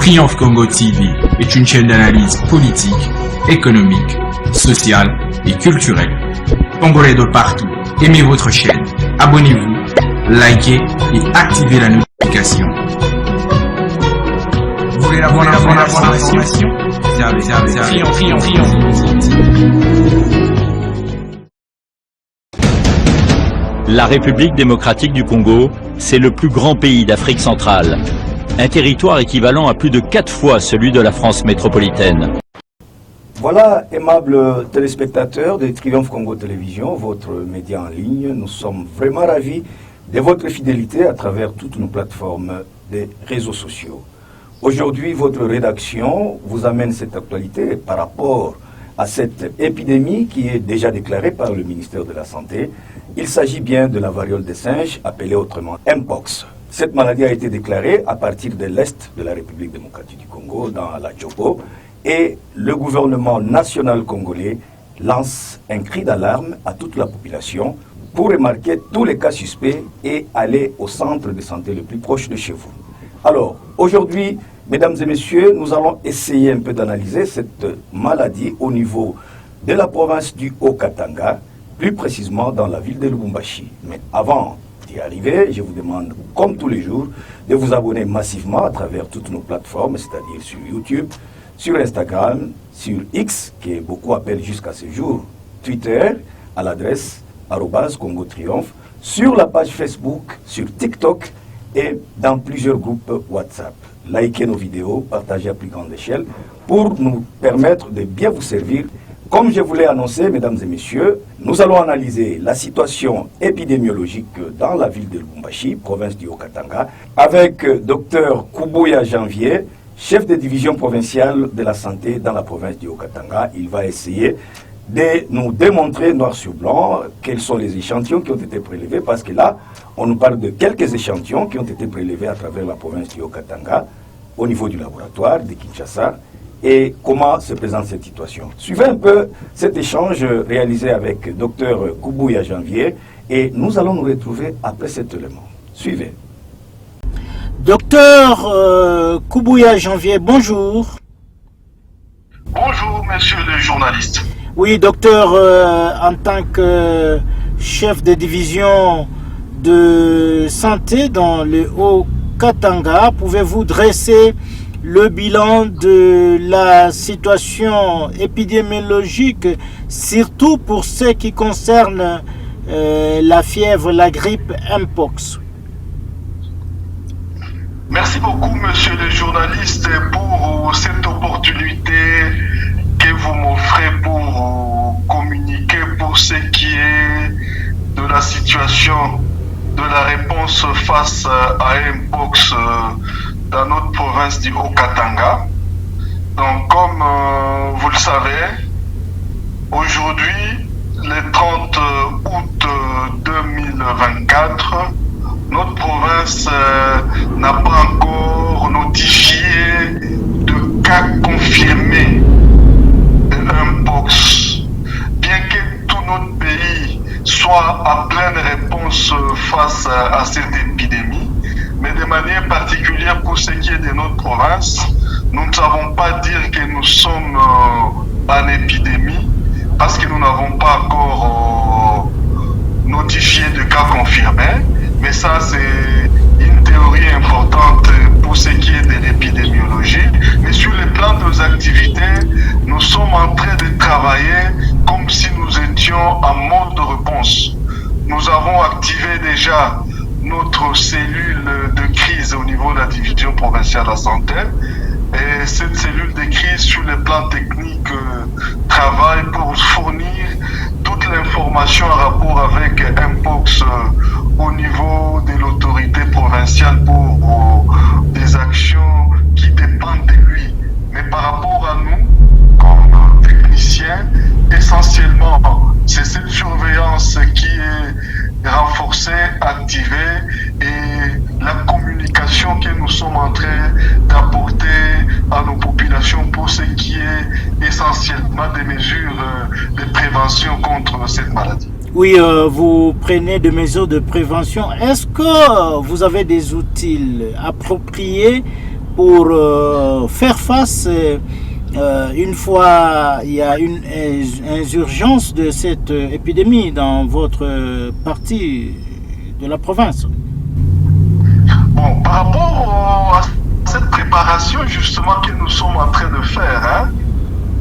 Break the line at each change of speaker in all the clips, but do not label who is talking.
Triomphe Congo TV est une chaîne d'analyse politique, économique, sociale et culturelle. Congolais de partout, aimez votre chaîne, abonnez-vous, likez et activez la notification. Vous voulez la bonne information? Triomphe.
La République démocratique du Congo, c'est le plus grand pays d'Afrique centrale. Un territoire équivalent à plus de 4 fois celui de la France métropolitaine.
Voilà, aimables téléspectateurs de Triomphe Congo Télévision, votre média en ligne. Nous sommes vraiment ravis de votre fidélité à travers toutes nos plateformes des réseaux sociaux. Aujourd'hui, votre rédaction vous amène cette actualité par rapport à cette épidémie qui est déjà déclarée par le ministère de la Santé. Il s'agit bien de la variole des singes, appelée autrement Mpox. Cette maladie a été déclarée à partir de l'Est de la République démocratique du Congo, dans la Djopo, et le gouvernement national congolais lance un cri d'alarme à toute la population pour remarquer tous les cas suspects et aller au centre de santé le plus proche de chez vous. Alors, aujourd'hui, mesdames et messieurs, nous allons essayer un peu d'analyser cette maladie au niveau de la province du Haut-Katanga, plus précisément dans la ville de Lubumbashi. Mais avant d'y arriver, je vous demande, comme tous les jours, de vous abonner massivement à travers toutes nos plateformes, c'est-à-dire sur YouTube, sur Instagram, sur X, que beaucoup appellent jusqu'à ce jour Twitter, à l'adresse @Congo Triomphe, sur la page Facebook, sur TikTok et dans plusieurs groupes WhatsApp. Likez nos vidéos, partagez à plus grande échelle pour nous permettre de bien vous servir. Comme je vous l'ai annoncé, mesdames et messieurs, nous allons analyser la situation épidémiologique dans la ville de Lubumbashi, province du Haut-Katanga, avec Dr Kubuya Janvier, chef de division provinciale de la santé dans la province du Haut-Katanga. Il va essayer de nous démontrer noir sur blanc quels sont les échantillons qui ont été prélevés, parce que là, on nous parle de quelques échantillons qui ont été prélevés à travers la province du Haut-Katanga, au niveau du laboratoire de Kinshasa, et comment se présente cette situation. Suivez un peu cet échange réalisé avec Dr Kubuya Janvier, et nous allons nous retrouver après cet élément. Suivez.
Docteur Kubuya Janvier, bonjour.
Bonjour, monsieur le journaliste.
Oui, docteur, en tant que chef de division de santé dans le Haut-Katanga, pouvez-vous dresser le bilan de la situation épidémiologique, surtout pour ce qui concerne la fièvre, la grippe Mpox?
Merci beaucoup, monsieur le journaliste, pour cette opportunité que vous m'offrez pour communiquer pour ce qui est de la situation, de la réponse face à Mpox dans notre province du Haut-Katanga. Donc, comme vous le savez, aujourd'hui, le 30 août 2024, notre province n'a pas encore notifié de cas confirmés de Mpox. Bien que tout notre pays soit à pleine réponse face à cette épidémie, mais de manière particulière pour ce qui est de notre province, nous ne savons pas dire que nous sommes en épidémie parce que nous n'avons pas encore notifié de cas confirmés. Mais ça, c'est une théorie importante pour ce qui est de l'épidémiologie. Mais sur le plan de nos activités, nous sommes en train de travailler comme si nous étions en mode de réponse. Nous avons activé déjà notre cellule de crise au niveau de la division provinciale de la santé. Et cette cellule de crise, sur le plan technique, travaille pour fournir toute l'information en rapport avec Mpox au niveau de l'autorité provinciale pour des actions qui dépendent de lui. Mais par rapport à nous, comme techniciens, essentiellement, c'est cette surveillance qui est renforcée, activée, et la communication que nous sommes en train d'apporter à nos populations pour ce qui est essentiellement des mesures de prévention contre cette maladie.
Oui, vous prenez des mesures de prévention. Est-ce que vous avez des outils appropriés pour faire face une fois il y a une insurgence de cette épidémie dans votre partie de la province?
Bon, par rapport à cette préparation justement que nous sommes en train de faire,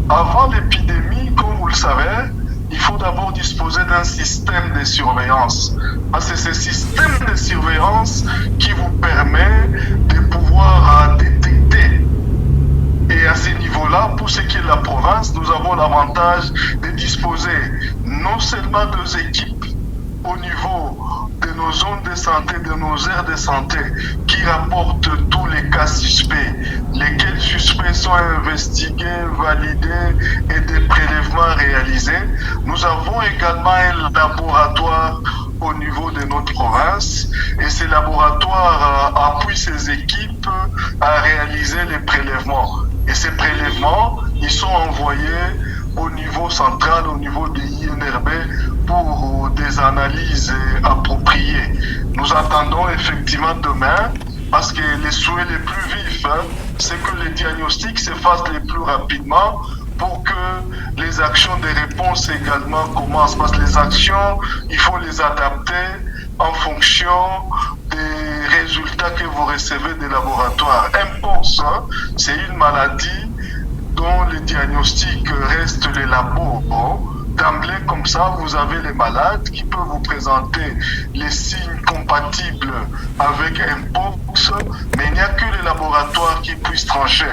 avant l'épidémie, comme vous le savez, il faut d'abord disposer d'un système de surveillance. Parce que c'est ce système de surveillance qui vous permet de pouvoir détecter. Et à ce niveau-là, pour ce qui est de la province, nous avons l'avantage de disposer non seulement de équipes au niveau de nos zones de santé, de nos aires de santé, qui rapportent tous les cas suspects, lesquels suspects sont investigués, validés et des prélèvements réalisés. Nous avons également un laboratoire au niveau de notre province et ces laboratoires appuient ces équipes à réaliser les prélèvements. Et ces prélèvements, ils sont envoyés au niveau central, au niveau de l'INRB pour des analyses appropriées. Nous attendons effectivement demain, parce que les souhaits les plus vifs, c'est que les diagnostics se fassent les plus rapidement pour que les actions de réponse également commencent. Parce que les actions, il faut les adapter en fonction des résultats que vous recevez des laboratoires. Mpox, c'est une maladie dont les diagnostics restent les labos. D'emblée, comme ça, vous avez les malades qui peuvent vous présenter les signes compatibles avec Mpox, mais il n'y a que les laboratoires qui puissent trancher.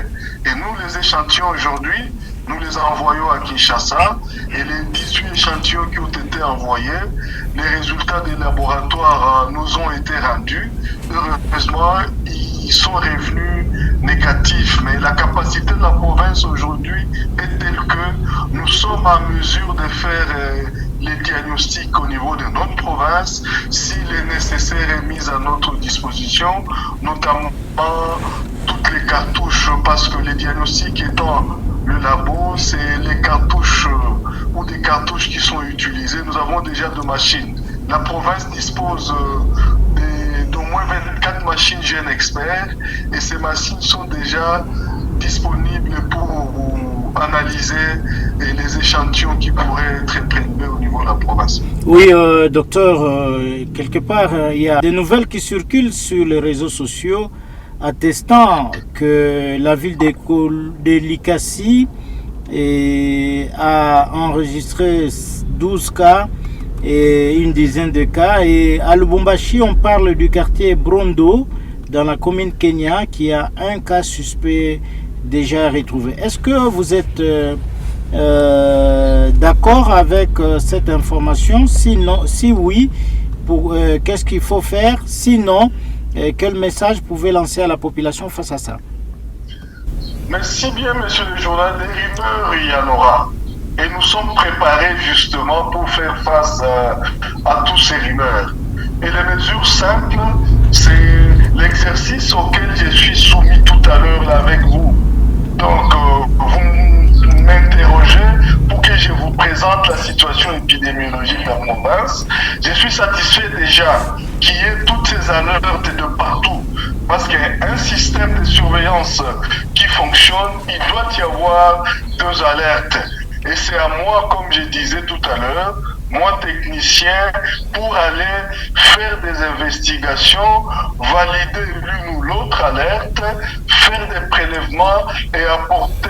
Et nous, les échantillons aujourd'hui, nous les envoyons à Kinshasa et les 18 échantillons qui ont été envoyés, les résultats des laboratoires nous ont été rendus. Heureusement, ils sont revenus négatifs, mais la capacité de la province aujourd'hui est telle que nous sommes en mesure de faire les diagnostics au niveau de notre province s'il est nécessaire et mis à notre disposition, notamment toutes les cartouches, parce que les diagnostics étant le labo, c'est les cartouches ou des cartouches qui sont utilisées. Nous avons déjà deux machines. La province dispose d'au moins 24 machines Gène Expert et ces machines sont déjà disponibles pour analyser les échantillons qui pourraient être prélevés au niveau de la province.
Oui, docteur, quelque part, il y a des nouvelles qui circulent sur les réseaux sociaux attestant que la ville de Likasi a enregistré 12 cas et une dizaine de cas. Et à Lubumbashi, on parle du quartier Brondo, dans la commune Kenya, qui a un cas suspect déjà retrouvé. Est-ce que vous êtes d'accord avec cette information? Sinon, si oui, qu'est-ce qu'il faut faire? Sinon, quel message pouvez lancer à la population face à ça?
Merci bien, monsieur le journal. Des rumeurs, il y en aura. Et nous sommes préparés justement pour faire face à tous ces rumeurs. Et les mesures simples, c'est l'exercice auquel je suis soumis tout à l'heure avec vous. Donc, vous m'interrogez pour que je vous présente la situation épidémiologique de la province. Je suis satisfait déjà qu'il y ait toutes ces alertes de partout. Parce qu'un système de surveillance qui fonctionne, il doit y avoir deux alertes. Et c'est à moi, comme je disais tout à l'heure, moi technicien, pour aller faire des investigations, valider l'une ou l'autre alerte, faire des prélèvements et apporter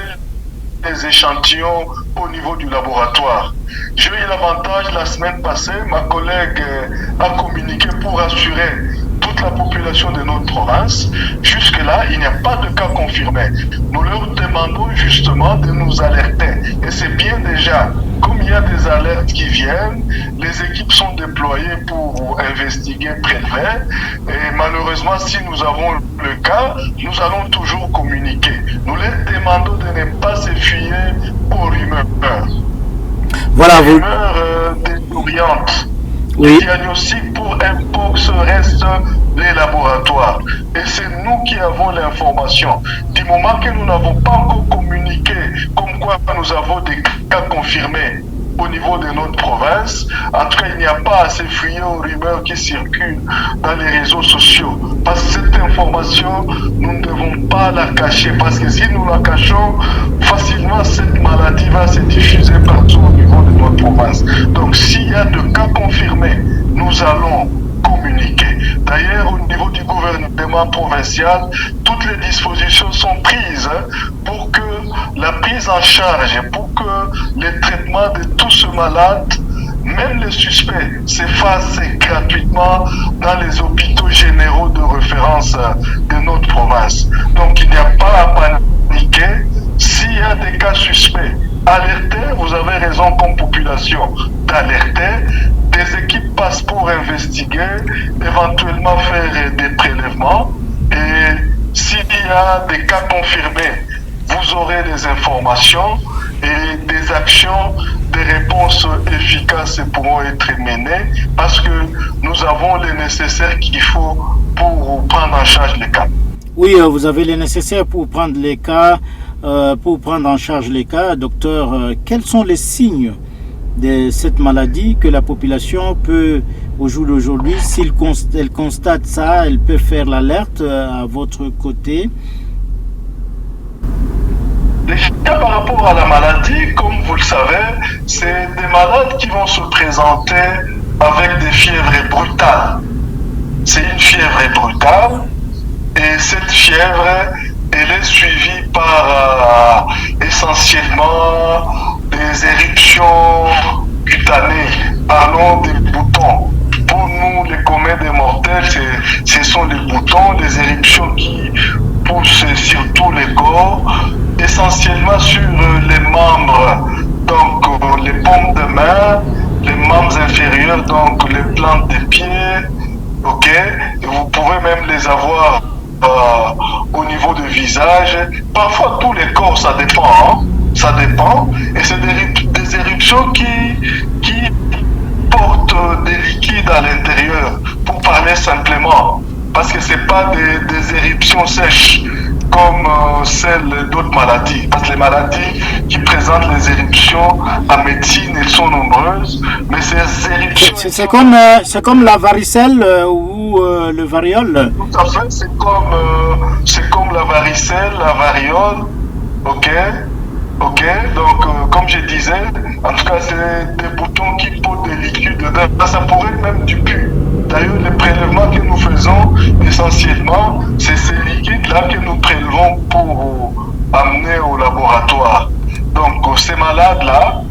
des échantillons au niveau du laboratoire. J'ai eu l'avantage la semaine passée, ma collègue a communiqué pour assurer toute la population de notre province. Jusque-là, il n'y a pas de cas confirmés. Nous leur demandons justement de nous alerter. Et c'est bien déjà, comme il y a des alertes qui viennent, les équipes sont déployées pour investiguer, prélever. Et malheureusement, si nous avons le cas, nous allons toujours communiquer. Nous leur demandons de ne pas se fier aux rumeurs.
Voilà,
les rumeurs désorientent.
Oui.
Le diagnostic pour Mpox reste les laboratoires. Et c'est nous qui avons l'information. Du moment que nous n'avons pas encore communiqué comme quoi nous avons des cas confirmés, au niveau de notre province. En tout cas, il n'y a pas à s'effrayer aux rumeurs qui circulent dans les réseaux sociaux. Parce que cette information, nous ne devons pas la cacher. Parce que si nous la cachons, facilement cette maladie va se diffuser partout au niveau de notre province. Donc s'il y a de cas confirmés, nous allons communiquer. D'ailleurs, au niveau du gouvernement provincial, toutes les dispositions sont prises pour que la prise en charge, pour que les traitements de tous ces malades, même les suspects, se fassent gratuitement dans les hôpitaux généraux de référence de notre province. Donc il n'y a pas à paniquer. S'il y a des cas suspects, alertez, vous avez raison comme population d'alerter. Des équipes passent pour investiguer, éventuellement faire des prélèvements. Et s'il y a des cas confirmés, vous aurez des informations et des actions, des réponses efficaces pourront être menées parce que nous avons le nécessaire qu'il faut pour prendre en charge les cas.
Oui, vous avez le nécessaire pour prendre les cas, pour prendre en charge les cas. Docteur, quels sont les signes de cette maladie que la population peut, au jour d'aujourd'hui, s'il elle constate ça, elle peut faire l'alerte à votre côté?
Déjà, par rapport à la maladie, comme vous le savez, c'est des malades qui vont se présenter avec des fièvres brutales. C'est une fièvre brutale et cette fièvre, elle est suivie par essentiellement des éruptions cutanées, parlons des boutons. Pour nous, les communs des mortels, ce sont les boutons, des éruptions qui poussent sur tous les corps, essentiellement sur les membres, donc les paumes de main, les membres inférieurs, donc les plantes des pieds, ok? Et vous pouvez même les avoir au niveau du visage. Parfois, tous les corps, ça dépend, hein? Ça dépend. Et c'est des éruptions qui portent des liquides à l'intérieur, pour parler simplement. Parce que ce n'est pas des éruptions sèches comme celles d'autres maladies. Parce que les maladies qui présentent les éruptions en médecine, elles sont nombreuses. Mais ces éruptions...
C'est comme la varicelle ou le variole?
Tout à fait, c'est comme la varicelle, la variole. Ok? Ok, donc comme je disais, en tout cas c'est des boutons qui portent des liquides dedans. Ça pourrait être même du pu. D'ailleurs, les prélèvements que nous faisons, essentiellement, c'est ces liquides-là que nous prélevons pour amener au laboratoire. Donc ces malades-là,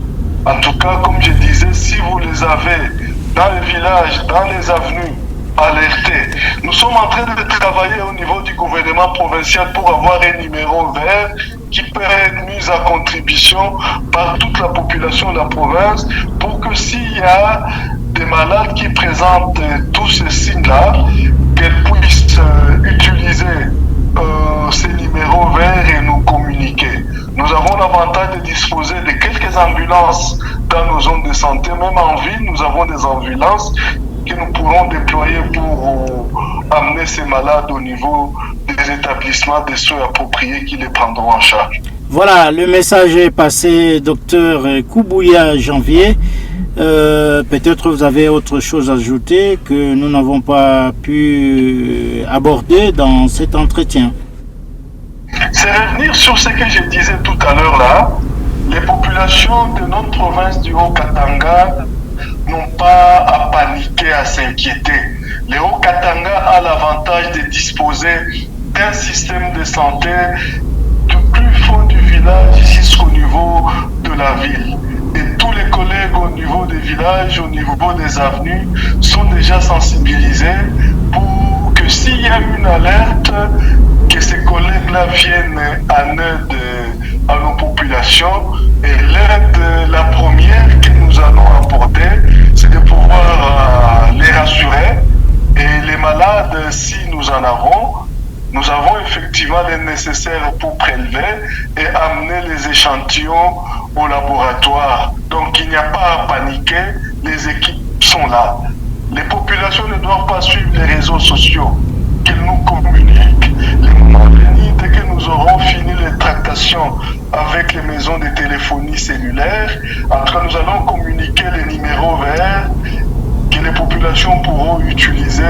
en tout cas, comme je disais, si vous les avez dans les villages, dans les avenues, alertés. Nous sommes en train de travailler au niveau du gouvernement provincial pour avoir un numéro vert qui peut être mis à contribution par toute la population de la province pour que s'il y a des malades qui présentent tous ces signes-là, qu'elles puissent utiliser ces numéros verts et nous communiquer. Nous avons l'avantage de disposer de quelques ambulances dans nos zones de santé, même en ville, nous avons des ambulances que nous pourrons déployer pour amener ces malades au niveau des établissements de soins appropriés qui les prendront en charge.
Voilà, le message est passé, docteur Koubouya Janvier. Peut-être vous avez autre chose à ajouter que nous n'avons pas pu aborder dans cet entretien.
C'est revenir sur ce que je disais tout à l'heure là. Les populations de notre province du Haut-Katanga n'ont pas à paniquer, à s'inquiéter. Le Haut-Katanga a l'avantage de disposer d'un système de santé du plus fond du village jusqu'au niveau de la ville. Et tous les collègues au niveau des villages, au niveau des avenues, sont déjà sensibilisés pour que s'il y a une alerte, que ces collègues-là viennent en aide à nos populations. Et l'aide, la première que nous allons apporter, c'est de pouvoir les rassurer. Et les malades, si nous en avons, nous avons effectivement les nécessaires pour prélever et amener les échantillons au laboratoire. Donc il n'y a pas à paniquer, les équipes sont là. Les populations ne doivent pas suivre les réseaux sociaux, qu'ils nous communiquent. Les moments venus, dès que nous aurons fini les tractations collaboration avec les maisons de téléphonie cellulaire. En tout cas, nous allons communiquer les numéros verts que les populations pourront utiliser,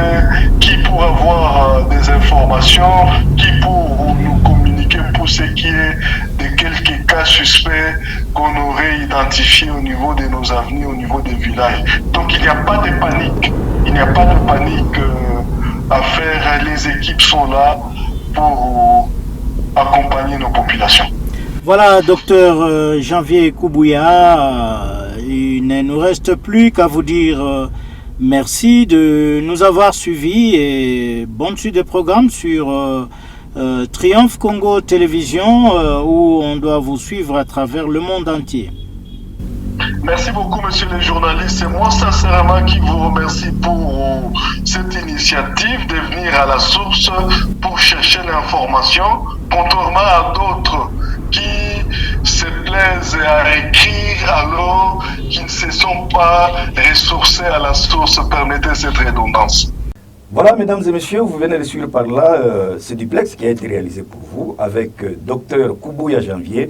qui pour avoir des informations, qui pour nous communiquer pour ce qui est de quelques cas suspects qu'on aurait identifiés au niveau de nos avenues, au niveau des villages. Donc il n'y a pas de panique, il n'y a pas de panique à faire, les équipes sont là pour accompagner nos populations.
Voilà, docteur Janvier Koubouya, il ne nous reste plus qu'à vous dire merci de nous avoir suivis et bonne suite de programme sur Triomphe Congo Télévision où on doit vous suivre à travers le monde entier.
Merci beaucoup, monsieur le journaliste. C'est moi sincèrement qui vous remercie pour cette initiative de venir à la source pour chercher l'information, contrairement à d'autres qui se plaisent à écrire alors qu'ils ne se sont pas ressourcés à la source. Permettez cette redondance.
Voilà, mesdames et messieurs, vous venez de suivre par là ce duplex qui a été réalisé pour vous avec Dr Koubouya Janvier,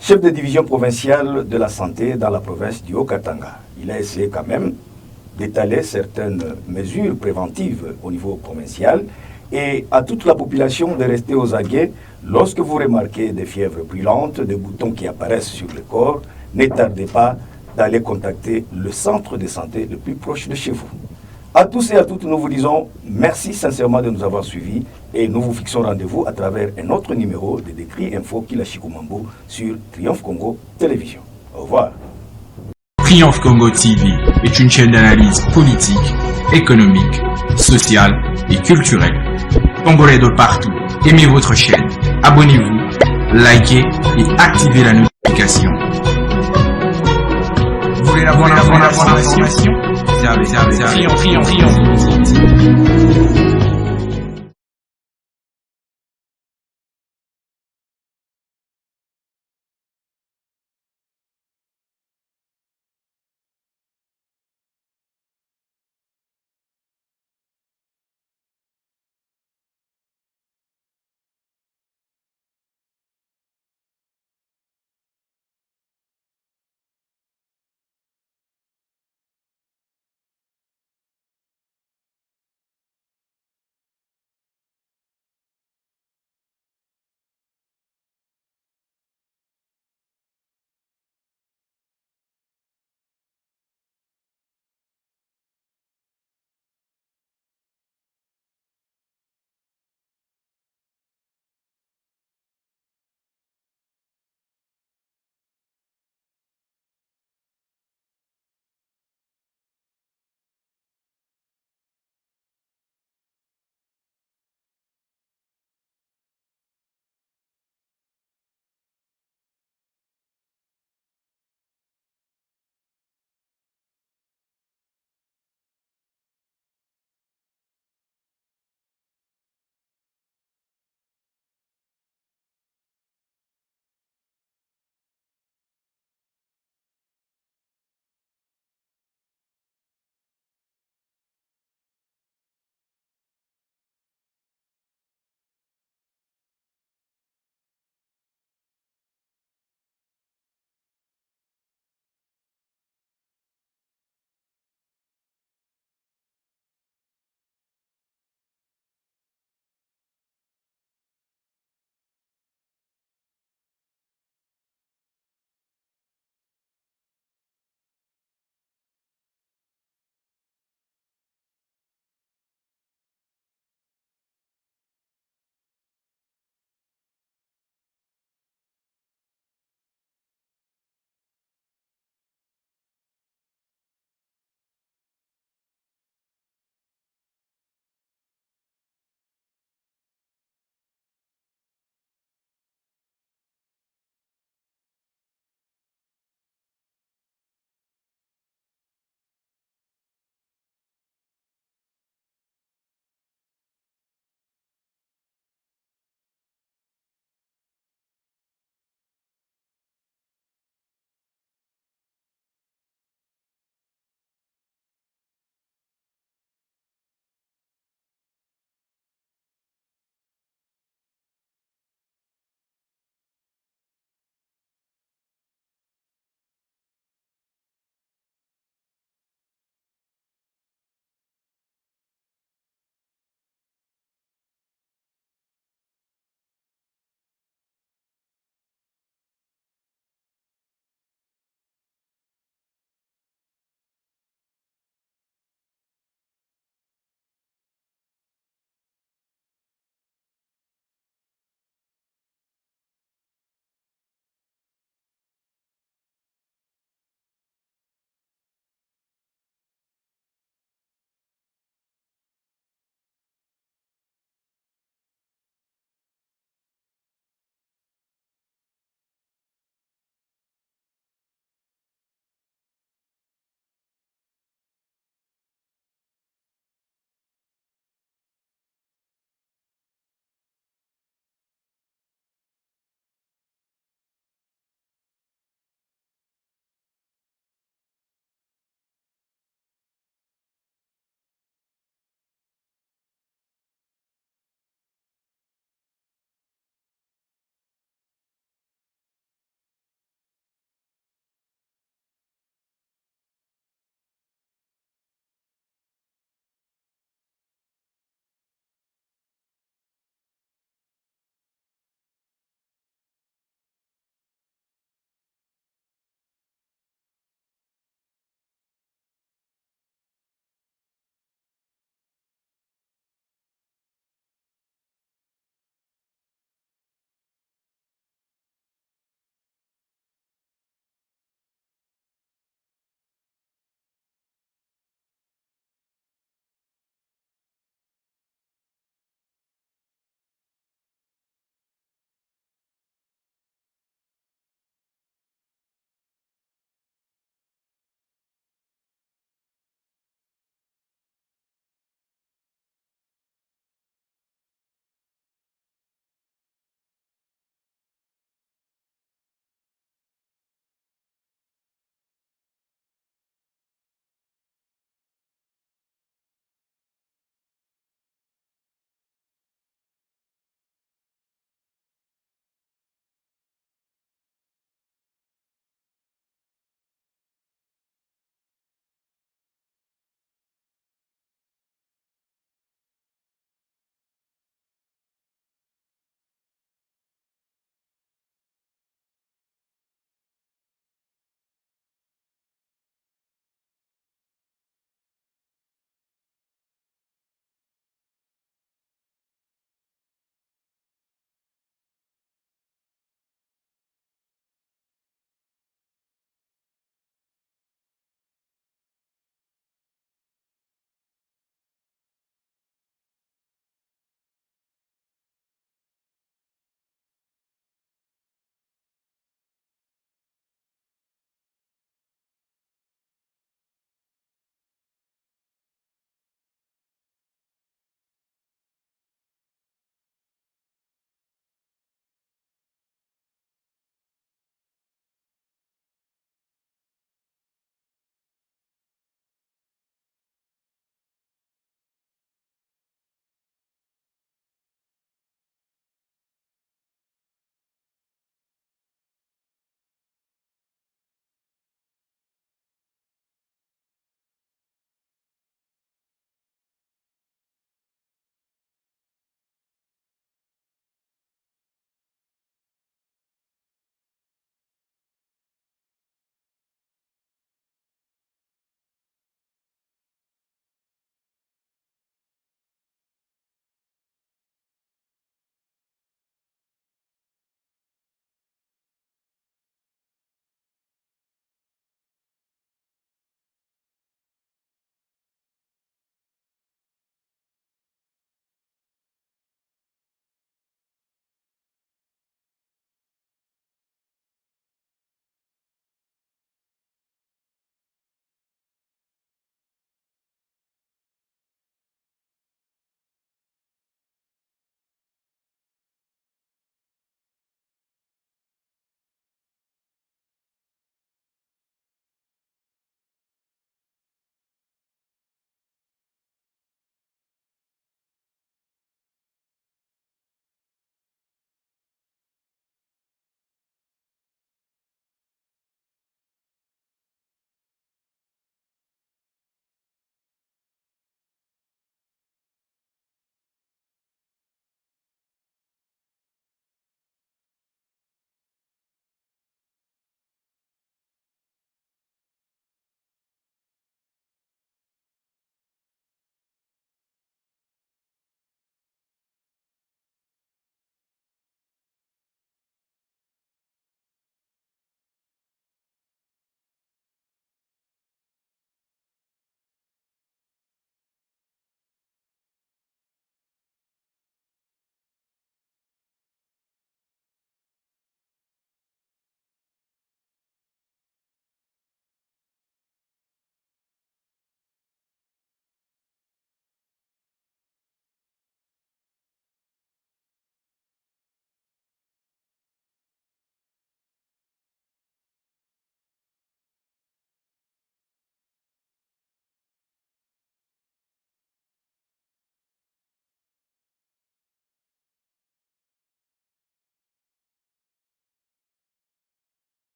chef de division provinciale de la santé dans la province du Haut-Katanga. Il a essayé quand même d'étaler certaines mesures préventives au niveau provincial et à toute la population de rester aux aguets. Lorsque vous remarquez des fièvres brûlantes, des boutons qui apparaissent sur le corps, ne tardez pas d'aller contacter le centre de santé le plus proche de chez vous. À tous et à toutes, nous vous disons merci sincèrement de nous avoir suivis et nous vous fixons rendez-vous à travers un autre numéro de Décrit Info Kila Chikumambo sur Triomphe Congo Télévision. Au revoir.
Triomphe Congo TV est une chaîne d'analyse politique, économique, sociale et culturelle. Congolais de partout, aimez votre chaîne, abonnez-vous, likez et activez la notification. Vous voulez la bonne information? Triomphe.